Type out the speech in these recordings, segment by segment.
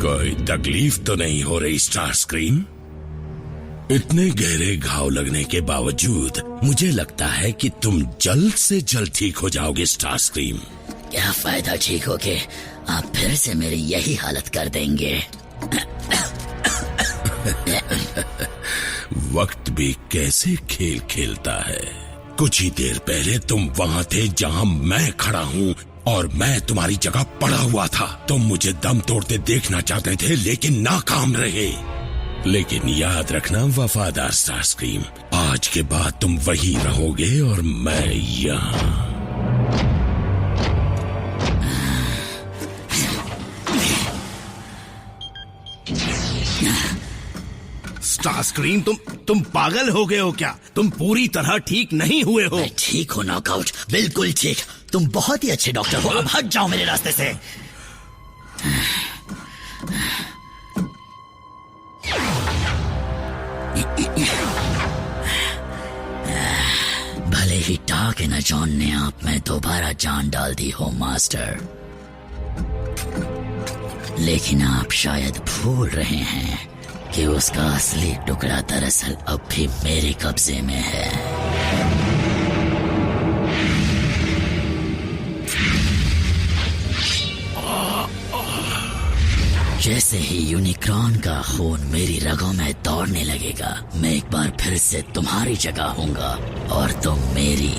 कोई तकलीफ तो नहीं हो रही स्टार स्क्रीम? इतने गहरे घाव लगने के बावजूद मुझे लगता है कि तुम जल्द से जल्द ठीक हो जाओगे स्टार स्क्रीम। क्या फायदा ठीक हो के, आप फिर से मेरी यही हालत कर देंगे। वक्त भी कैसे खेल खेलता है। कुछ ही देर पहले तुम वहाँ थे जहाँ मैं खड़ा हूँ और मैं तुम्हारी जगह पड़ा हुआ था। तुम मुझे दम तोड़ते देखना चाहते थे लेकिन नाकाम रहे। लेकिन याद रखना वफादार स्टार स्क्रीम, आज के बाद तुम वही रहोगे और मैं यहाँ। स्टार स्क्रीम, तुम पागल हो गए हो क्या? तुम पूरी तरह ठीक नहीं हुए हो। मैं ठीक हूँ नॉकआउट, बिल्कुल ठीक। तुम बहुत ही अच्छे डॉक्टर हो, अब हट जाओ मेरे रास्ते से। भले ही डार्क एनर्जॉन ने आप में दोबारा जान डाल दी हो मास्टर, लेकिन आप शायद भूल रहे हैं कि उसका असली टुकड़ा दरअसल अब भी मेरे कब्जे में है। जैसे ही यूनिक्रॉन का खून मेरी रगों में दौड़ने लगेगा, मैं एक बार फिर से तुम्हारी जगह होऊंगा और तुम मेरी।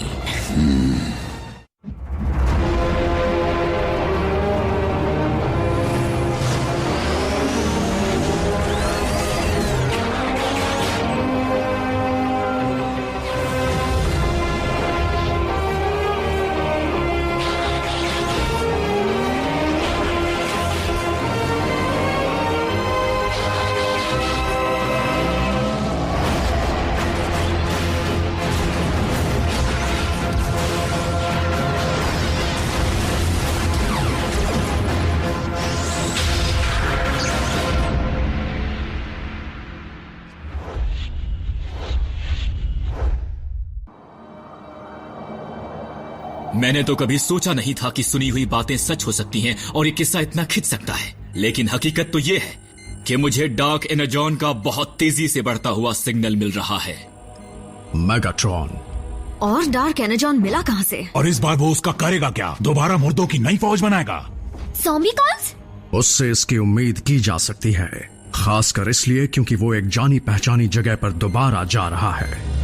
मैंने तो कभी सोचा नहीं था कि सुनी हुई बातें सच हो सकती हैं और ये किस्सा इतना खिंच सकता है। लेकिन हकीकत तो ये है कि मुझे डार्क एनर्जॉन का बहुत तेजी से बढ़ता हुआ सिग्नल मिल रहा है। मेगाट्रॉन। और डार्क एनर्जॉन मिला कहां से? और इस बार वो उसका करेगा क्या? दोबारा मुर्दों की नई फौज बनाएगा? Zombie calls? उससे इसकी उम्मीद की जा सकती है, खासकर इसलिए क्योंकि वो एक जानी पहचानी जगह पर दोबारा जा रहा है।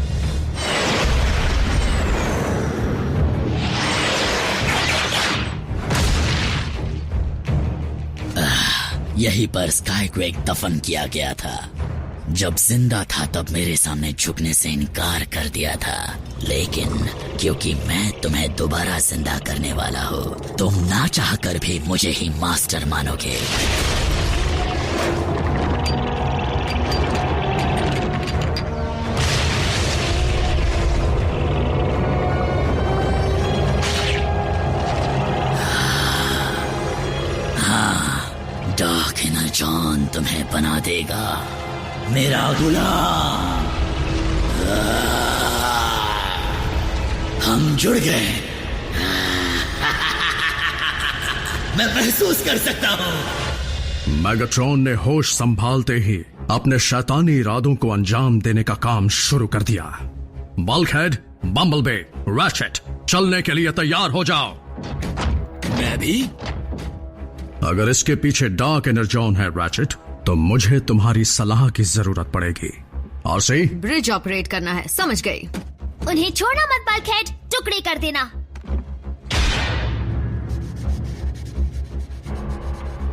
यहीं पर स्काई को एक दफन किया गया था। जब जिंदा था तब मेरे सामने झुकने से इनकार कर दिया था, लेकिन क्योंकि मैं तुम्हें दोबारा जिंदा करने वाला हूँ, तुम ना चाहकर भी मुझे ही मास्टर मानोगे। डार्क एनर्जॉन तुम्हें बना देगा मेरा गुलाम। हम जुड़ गए। मैं महसूस कर सकता हूँ। मेगाट्रॉन ने होश संभालते ही अपने शैतानी इरादों को अंजाम देने का काम शुरू कर दिया। बल्कहेड, बम्बलबी, रैचेट, चलने के लिए तैयार हो जाओ। मैं भी? अगर इसके पीछे डार्क एनर्जॉन है रैचेट, तो मुझे तुम्हारी सलाह की जरूरत पड़ेगी। आरसी, ब्रिज ऑपरेट करना है, समझ गई। उन्हें छोड़ना मत बल्कहेड, टुकड़े कर देना।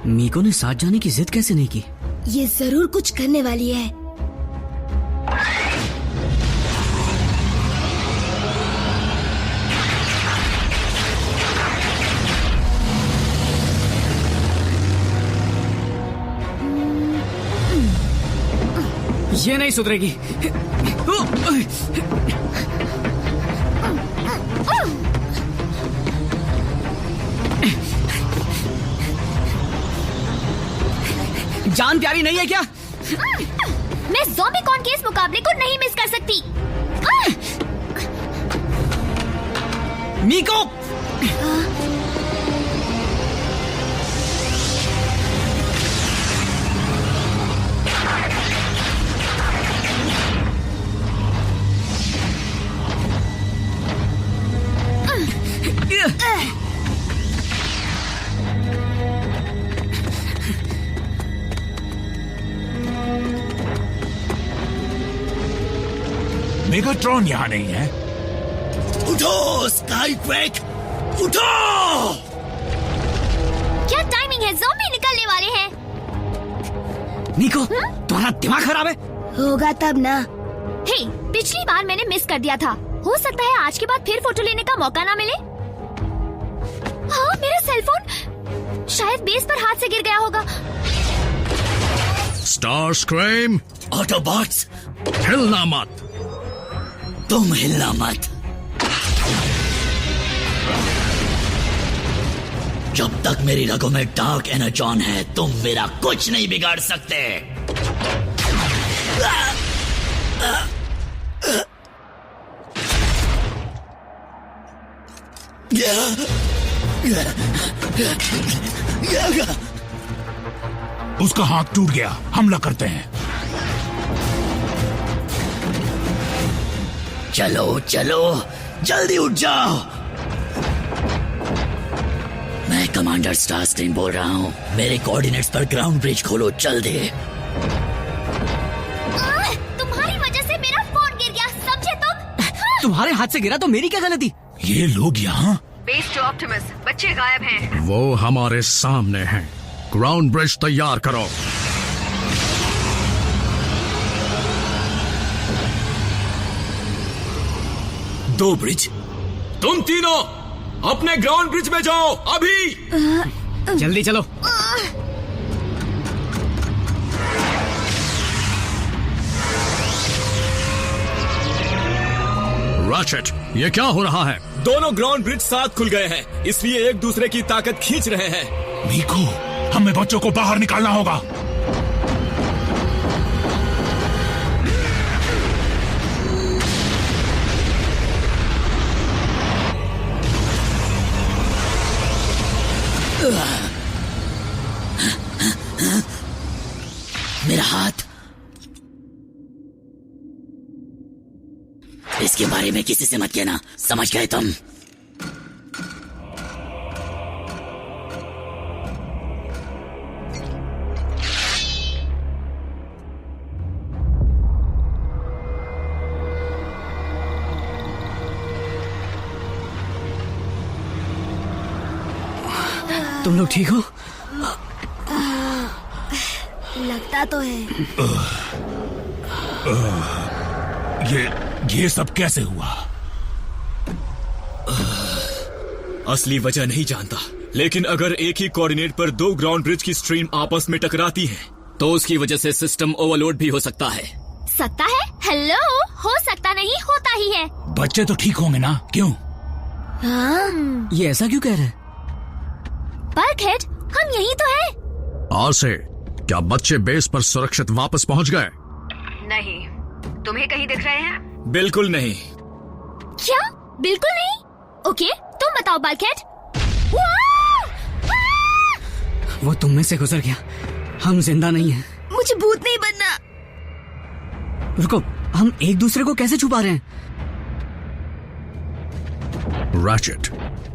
मीको ने साथ जाने की जिद कैसे नहीं की? ये जरूर कुछ करने वाली है। ये नहीं सुधरेगी। जान प्यारी नहीं है क्या? मैं ज़ॉम्बीकॉन के इस मुकाबले को नहीं मिस कर सकती। मीको! मेगाट्रॉन यहाँ नहीं है। उठो स्काईक्वेक, उठो! क्या टाइमिंग है, ज़ॉम्बी निकलने वाले हैं। मीको, तुम्हारा दिमाग खराब है? होगा तब ना। हे, पिछली बार मैंने मिस कर दिया था। हो सकता है आज के बाद फिर फोटो लेने का मौका ना मिले। हाँ, मेरा सेलफोन शायद बेस पर हाथ से गिर गया होगा। स्टारस्क्रीम, ऑटोबॉट्स, हिलना मत। तुम हिलना मत। जब तक मेरी रगों में डार्क एनर्जॉन है, तुम मेरा कुछ नहीं बिगाड़ सकते। उसका हाथ टूट गया, हमला करते हैं। चलो चलो, जल्दी उठ जाओ। मैं कमांडर स्टारस्क्रीम बोल रहा हूँ। मेरे कोऑर्डिनेट्स पर ग्राउंड ब्रिज खोलो, जल्दी। तुम्हारी वजह से मेरा फोन गिर गया, समझे तुम? तुम्हारे हाथ से गिरा तो मेरी क्या गलती? ये लोग यहाँ? बेस टू ऑप्टिमस, बच्चे गायब हैं। वो हमारे सामने हैं। ग्राउंड ब्रिज तैयार करो। दो ब्रिज? तुम तीनों अपने ग्राउंड ब्रिज में जाओ अभी। जल्दी चलो। रैचेट, ये क्या हो रहा है? दोनों ग्राउंड ब्रिज साथ खुल गए हैं, इसलिए एक दूसरे की ताकत खींच रहे हैं। मीको, हमें बच्चों को बाहर निकालना होगा। मेरा हाथ। इसके बारे में किसी से मत कहना, समझ गए तुम? तुम लोग ठीक हो? लगता तो है। ये सब कैसे हुआ? असली वजह नहीं जानता, लेकिन अगर एक ही कोऑर्डिनेट पर दो ग्राउंड ब्रिज की स्ट्रीम आपस में टकराती है, तो उसकी वजह से सिस्टम ओवरलोड भी हो सकता है। सकता है? हेलो, हो सकता नहीं, होता ही है। बच्चे तो ठीक होंगे ना? क्यों? हाँ। ये ऐसा क्यों कह रहे हैं? बल्कहेड, हम यही तो है। आसे, क्या बच्चे बेस पर सुरक्षित वापस पहुंच गए? नहीं, तुम्हें कहीं दिख रहे हैं? बिल्कुल नहीं। क्या? बिल्कुल नहीं? ओके, तुम बताओ बल्कहेड। वो तुम में से गुजर गया, हम जिंदा नहीं हैं। मुझे भूत नहीं बनना। रुको, हम एक दूसरे को कैसे छुपा रहे हैं? रैचेट,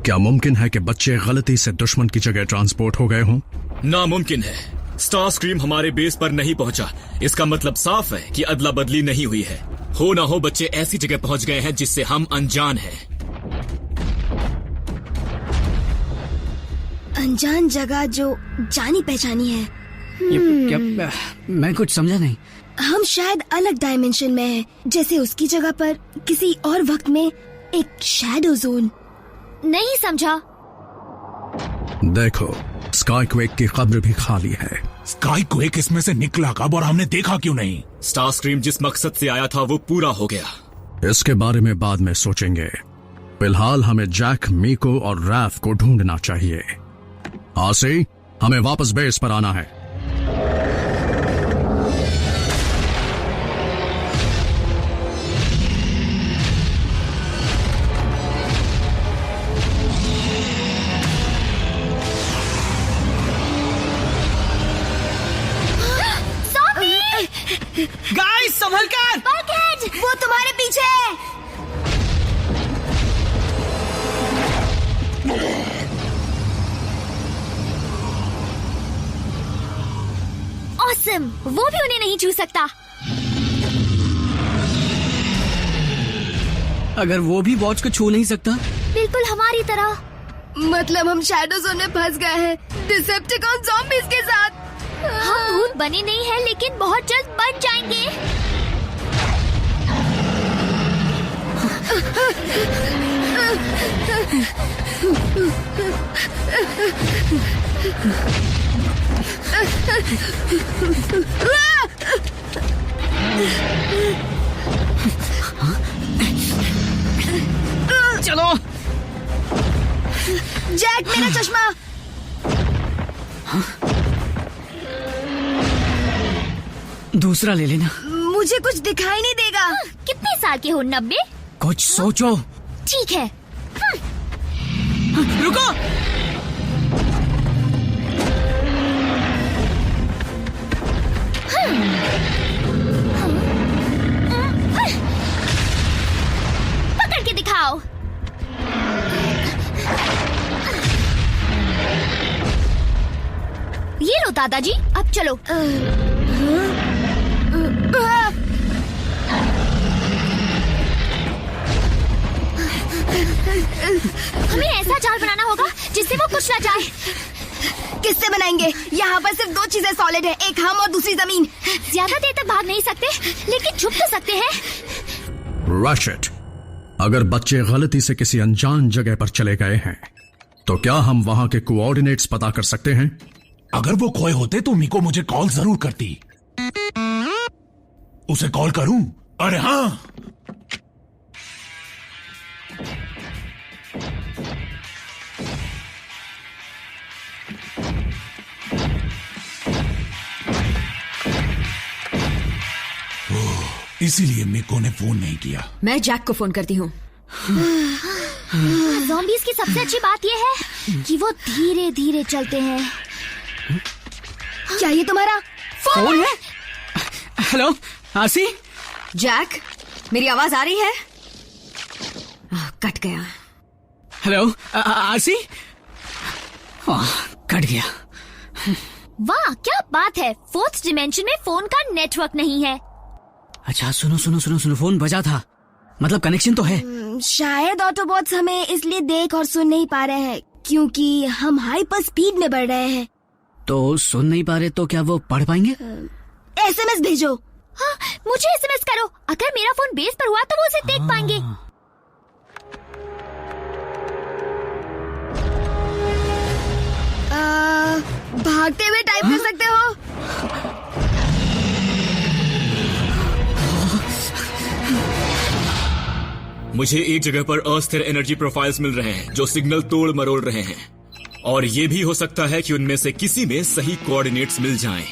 क्या मुमकिन है कि बच्चे गलती से दुश्मन की जगह ट्रांसपोर्ट हो गए हों? नामुमकिन है। स्टारस्क्रीम हमारे बेस पर नहीं पहुंचा, इसका मतलब साफ है कि अदला बदली नहीं हुई है। हो ना हो बच्चे ऐसी जगह पहुंच गए हैं जिससे हम अनजान हैं। अनजान जगह जो जानी पहचानी है। क्या? मैं कुछ समझा नहीं। हम शायद अलग डायमेंशन में हैं, जैसे उसकी जगह पर किसी और वक्त में एक शैडो जोन। नहीं समझा। देखो, स्काईक्वेक की कब्र भी खाली है। स्काईक्वेक इसमें से निकला कब और हमने देखा क्यों नहीं? स्टारस्क्रीम जिस मकसद से आया था वो पूरा हो गया। इसके बारे में बाद में सोचेंगे। फिलहाल हमें जैक, मीको और रैफ को ढूंढना चाहिए। आसी, हमें वापस बेस पर आना है। गाइस, संभल कर! बल्कहेड, वो तुम्हारे पीछे है। ऑसम, वो भी उन्हें नहीं छू सकता। अगर वो भी वॉच को छू नहीं सकता? बिल्कुल हमारी तरह। मतलब हम शैडो जोन में फंस गए हैं डिसेप्टिकॉन ज़ॉम्बीज़ के साथ। हम भूत बने नहीं हैं, लेकिन बहुत जल्द बन जाएंगे। चलो। जैक, मेरा चश्मा। दूसरा ले लेना। मुझे कुछ दिखाई नहीं देगा। कितने साल के हो? 90? कुछ सोचो। ठीक है। रुको। पकड़ के दिखाओ। ये लो दादाजी, अब चलो। हमें ऐसा जाल बनाना होगा जिससे वो कुछ ना जाए। किससे बनाएंगे? यहाँ पर सिर्फ 2 चीजें सॉलिड है, एक हम और दूसरी जमीन। ज्यादा देर तक भाग नहीं सकते, लेकिन छुप तो सकते हैं। रैशेट, अगर बच्चे गलती से किसी अनजान जगह पर चले गए हैं तो क्या हम वहां के कोऑर्डिनेट्स पता कर सकते हैं? अगर वो खोए होते तो मिको मुझे कॉल जरूर करती। उसे कॉल करूं? अरे हाँ। इसीलिए मिको ने फोन नहीं किया। मैं जैक को फोन करती हूँ। ज़ॉम्बीज़ की सबसे अच्छी बात यह है कि वो धीरे धीरे चलते हैं। क्या ये तुम्हारा फोन है? Hello RC? जैक, मेरी आवाज आ रही है? कट गया। Hello RC? कट गया। वाह, क्या बात है। 4th डिमेंशन में फोन का नेटवर्क नहीं है। अच्छा सुनो सुनो सुनो सुनो, फोन बजा था, मतलब कनेक्शन तो है। शायद ऑटोबॉट्स हमें इसलिए देख और सुन नहीं पा रहे हैं क्योंकि हम हाइपर स्पीड में बढ़ रहे हैं। तो सुन नहीं पा रहे तो क्या वो पढ़ पाएंगे? SMS भेजो। हाँ, मुझे SMS करो। अगर मेरा फोन बेस पर हुआ तो वो उसे देख पाएंगे। भागते हुए टाइप कर सकते हो? मुझे एक जगह पर अस्थिर एनर्जी प्रोफाइल्स मिल रहे हैं जो सिग्नल तोड़ मरोड़ रहे हैं, और ये भी हो सकता है कि उनमें से किसी में सही कोऑर्डिनेट्स मिल जाएं।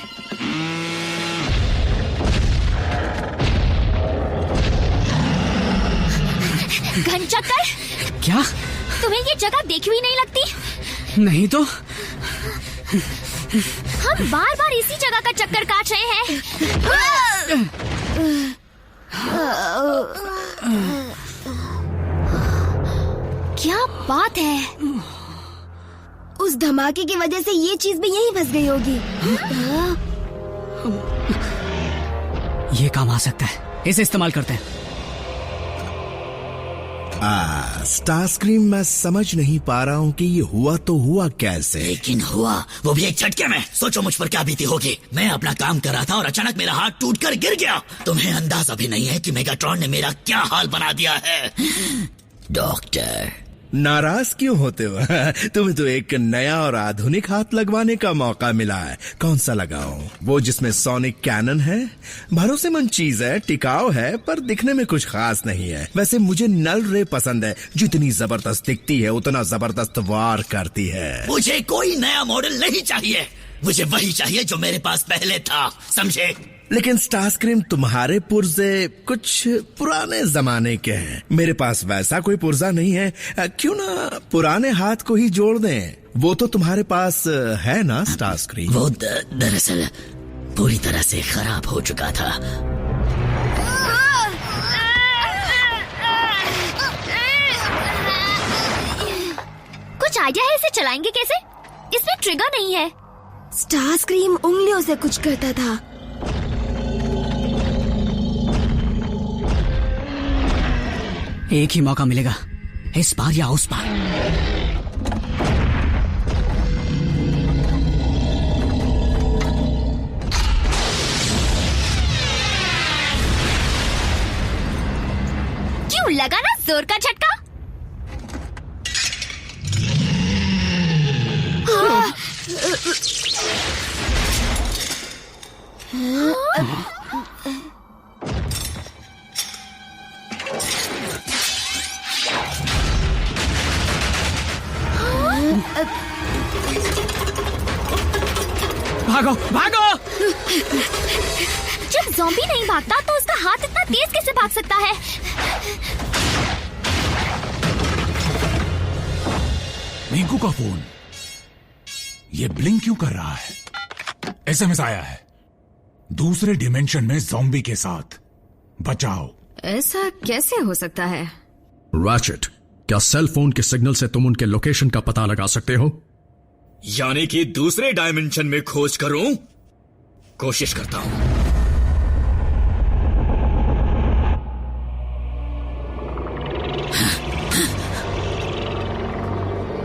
घनचक्कर, क्या? तुम्हें ये जगह देखी हुई नहीं लगती? नहीं तो। हम बार बार इसी जगह का चक्कर काट रहे हैं। क्या बात है। उस धमाके की वजह से ये चीज भी यहीं फंस गई होगी। ये काम आ सकता है, इसे इस्तेमाल करते हैं। स्टारस्क्रीम, मैं समझ नहीं पा रहा हूँ कि ये हुआ तो हुआ कैसे। लेकिन हुआ, वो भी एक झटके में। सोचो मुझ पर क्या बीती होगी। मैं अपना काम कर रहा था और अचानक मेरा हाथ टूटकर गिर गया। तुम्हें अंदाजा भी नहीं है कि मेगाट्रॉन ने मेरा क्या हाल बना दिया है। डॉक्टर, नाराज क्यों होते हो? तुम्हें तो एक नया और आधुनिक हाथ लगवाने का मौका मिला है। कौन सा लगाऊं? वो जिसमें सोनिक कैनन है? भरोसेमंद चीज है, टिकाऊ है, पर दिखने में कुछ खास नहीं है। वैसे मुझे नल रे पसंद है। जितनी जबरदस्त दिखती है उतना जबरदस्त वार करती है। मुझे कोई नया मॉडल नहीं चाहिए। मुझे वही चाहिए जो मेरे पास पहले था, समझे? लेकिन स्टारस्क्रीम, तुम्हारे पुर्जे कुछ पुराने जमाने के हैं। मेरे पास वैसा कोई पुर्जा नहीं है। क्यों ना पुराने हाथ को ही जोड़ दें? वो तो तुम्हारे पास है ना स्टारस्क्रीम? वो दरअसल पूरी तरह से खराब हो चुका था। कुछ आइडिया है इसे चलाएंगे कैसे? इसमें ट्रिगर नहीं है। स्टारस्क्रीम उंगलियों से कुछ करता था। एक ही मौका मिलेगा, इस पार या उस पार। क्यों लगा ना जोर का झटका? भागो भागो! जब ज़ॉम्बी नहीं भागता तो उसका हाथ इतना तेज कैसे भाग सकता है? मिंकू का फोन, ये ब्लिंक क्यों कर रहा है? एसएमएस आया है, दूसरे डिमेंशन में ज़ॉम्बी के साथ, बचाओ। ऐसा कैसे हो सकता है? रैचेट, क्या सेल फोन के सिग्नल से तुम उनके लोकेशन का पता लगा सकते हो? यानी कि दूसरे डायमेंशन में खोज करूं? कोशिश करता हूं।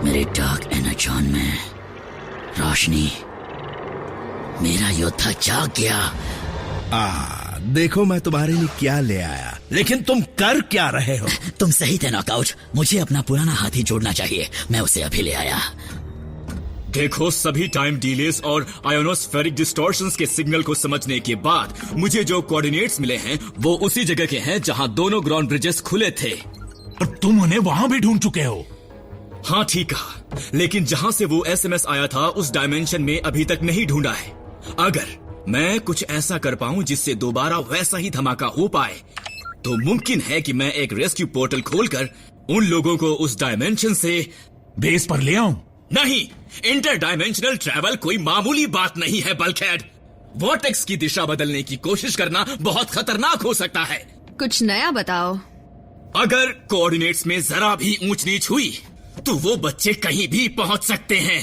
मेरे डार्क एनर्जॉन में रोशनी, मेरा योद्धा जाग गया। देखो मैं तुम्हारे लिए क्या ले आया, लेकिन तुम कर क्या रहे हो? तुम सही थे नॉकआउट, मुझे अपना पुराना हाथी जोड़ना चाहिए, मैं उसे अभी ले आया। देखो, सभी टाइम डिलेस और आयोनोस्फेरिक डिस्टॉर्शंस के सिग्नल को समझने के बाद मुझे जो कोऑर्डिनेट्स मिले हैं वो उसी जगह के हैं जहां दोनों ग्राउंड ब्रिजेस खुले थे। और तुम उन्हें वहां भी ढूंढ चुके हो? हाँ ठीक कहा, लेकिन जहां से वो एसएमएस आया था उस डायमेंशन में अभी तक नहीं ढूंढा है। अगर मैं कुछ ऐसा कर पाऊं जिससे दोबारा वैसा ही धमाका हो पाए तो मुमकिन है कि मैं एक रेस्क्यू पोर्टल खोलकर उन लोगों को उस डायमेंशन से बेस पर ले आऊं? नहीं, इंटर डायमेंशनल ट्रैवल कोई मामूली बात नहीं है बल्कहेड। वॉर्टेक्स की दिशा बदलने की कोशिश करना बहुत खतरनाक हो सकता है। कुछ नया बताओ। अगर कोऑर्डिनेट्स में जरा भी ऊंच नीच हुई तो वो बच्चे कहीं भी पहुंच सकते हैं।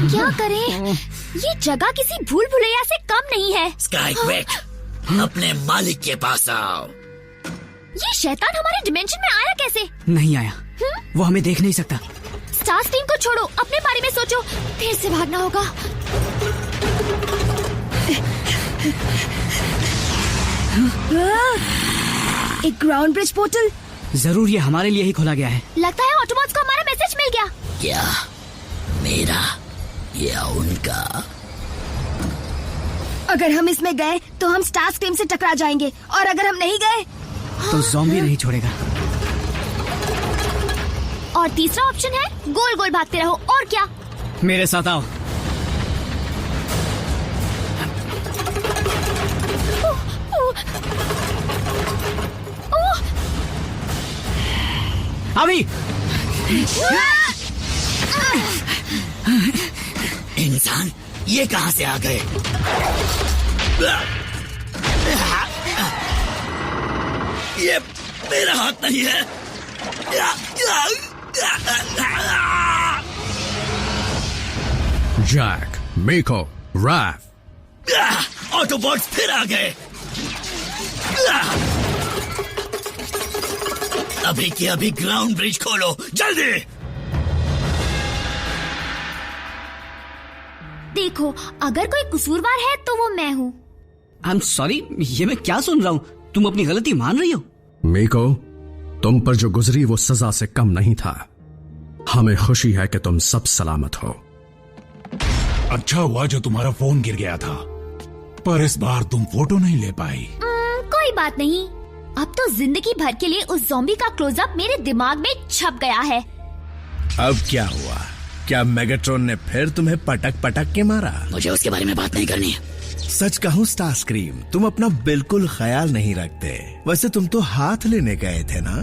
क्या करें? ये जगह किसी भूल भुलैया से कम नहीं है। स्काईक्वेक, अपने मालिक के पास आओ। ये शैतान हमारे डिमेंशन में आया कैसे? नहीं आया, वो हमें देख नहीं सकता। स्टार्स टीम को छोड़ो, अपने बारे में सोचो। फिर से भागना होगा। एक ग्राउंड ब्रिज पोर्टल। जरूर ये हमारे लिए ही खोला गया है। लगता है ऑटोबॉट्स को हमारा मैसेज मिल गया। क्या मेरा या उनका? अगर हम इसमें गए तो हम स्टार्स टीम से टकरा जाएंगे, और अगर हम नहीं गए तो ज़ॉम्बी नहीं छोड़ेगा। और तीसरा ऑप्शन है गोल गोल भागते रहो। और क्या? मेरे साथ आओ। अभी इंसान ये कहां से आ गए? ये मेरा हाथ नहीं है। जैक, मेको, रैफ, ऑटोबॉट्स फिर आ गए। अभी के अभी ग्राउंड ब्रिज खोलो, जल्दी। देखो, अगर कोई कसूरवार है तो वो मैं हूँ। आई एम सॉरी, ये मैं क्या सुन रहा हूँ? तुम अपनी गलती मान रही हो? मेको, तुम पर जो गुजरी वो सजा से कम नहीं था। हमें खुशी है कि तुम सब सलामत हो। अच्छा हुआ जो तुम्हारा फोन गिर गया था, पर इस बार तुम फोटो नहीं ले पाई। कोई बात नहीं, अब तो जिंदगी भर के लिए उस ज़ॉम्बी का क्लोजअप मेरे दिमाग में छप गया है। अब क्या हुआ? क्या मेगाट्रॉन ने फिर तुम्हें पटक पटक के मारा? मुझे उसके बारे में बात नहीं करनी। सच कहूँ स्टारस्क्रीम, तुम अपना बिल्कुल ख्याल नहीं रखते। वैसे तुम तो हाथ लेने गए थे ना?